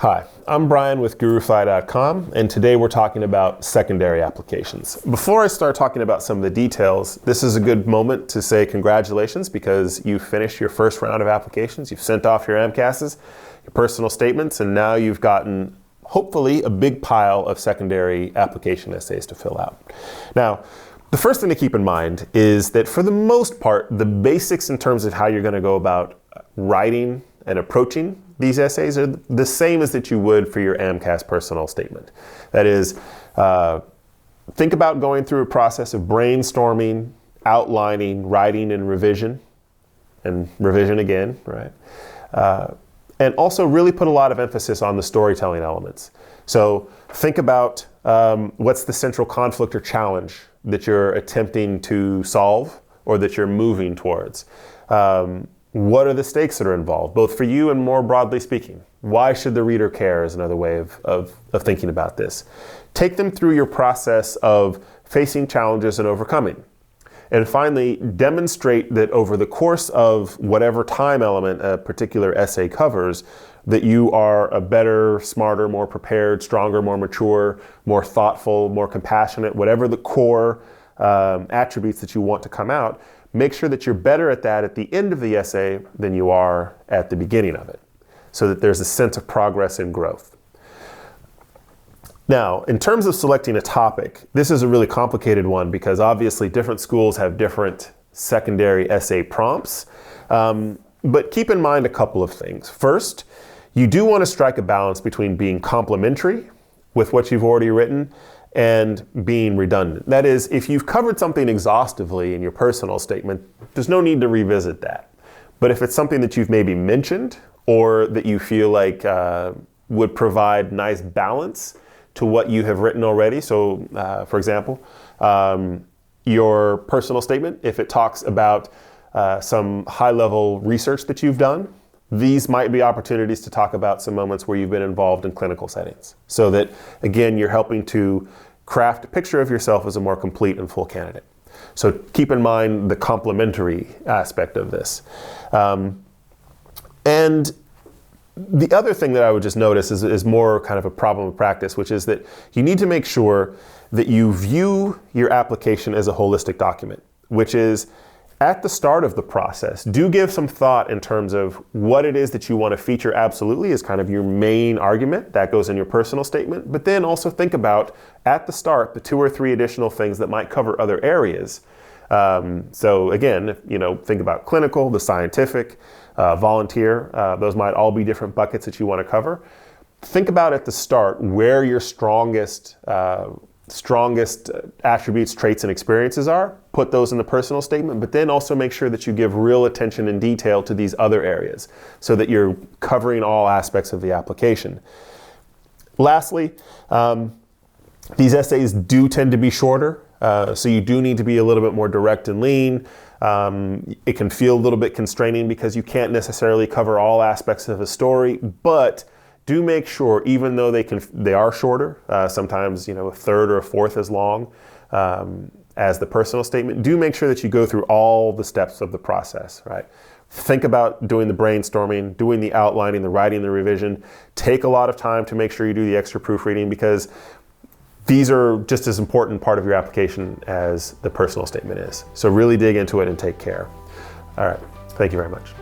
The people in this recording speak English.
Hi, I'm Brian with GuruFi.com, and today we're talking about secondary applications. Before I start talking about some of the details, this is a good moment to say congratulations because you finished your first round of applications. You've sent off your AMCASs, your personal statements, and now you've gotten, hopefully, a big pile of secondary application essays to fill out. Now, the first thing to keep in mind is that for the most part, the basics in terms of how you're going to go about writing and approaching these essays are the same as that you would for your AMCAS personal statement. That is, think about going through a process of brainstorming, outlining, writing, and revision again, right? And also really put a lot of emphasis on the storytelling elements. So think about what's the central conflict or challenge that you're attempting to solve or that you're moving towards. What are the stakes that are involved, both for you and more broadly speaking? Why should the reader care is another way of thinking about this. Take them through your process of facing challenges and overcoming. And finally, demonstrate that over the course of whatever time element a particular essay covers, that you are a better, smarter, more prepared, stronger, more mature, more thoughtful, more compassionate, whatever the core attributes that you want to come out. Make sure that you're better at that at the end of the essay than you are at the beginning of it, so that there's a sense of progress and growth. Now, in terms of selecting a topic, this is a really complicated one because obviously different schools have different secondary essay prompts. But keep in mind a couple of things. First, you do want to strike a balance between being complementary with what you've already written and being redundant. That is, if you've covered something exhaustively in your personal statement, there's no need to revisit that. But if it's something that you've maybe mentioned or that you feel like would provide nice balance to what you have written already, so for example, your personal statement, if it talks about some high-level research that you've done, these might be opportunities to talk about some moments where you've been involved in clinical settings. So that, again, you're helping to craft a picture of yourself as a more complete and full candidate. So keep in mind the complementary aspect of this. And the other thing that I would just notice is more kind of a problem of practice, which is that you need to make sure that you view your application as a holistic document, which is at the start of the process, do give some thought in terms of what it is that you want to feature absolutely as kind of your main argument. That goes in your personal statement. But then also think about, at the start, the 2 or 3 additional things that might cover other areas. So again, think about clinical, the scientific, volunteer. Those might all be different buckets that you want to cover. Think about at the start where your strongest attributes, traits, and experiences are. Put those in the personal statement, but then also make sure that you give real attention and detail to these other areas so that you're covering all aspects of the application. Lastly, these essays do tend to be shorter, so you do need to be a little bit more direct and lean. It can feel a little bit constraining because you can't necessarily cover all aspects of a story, but do make sure, even though they are shorter, sometimes a third or a fourth as long as the personal statement, do make sure that you go through all the steps of the process, right? Think about doing the brainstorming, doing the outlining, the writing, the revision. Take a lot of time to make sure you do the extra proofreading because these are just as important part of your application as the personal statement is. So really dig into it and take care. All right, thank you very much.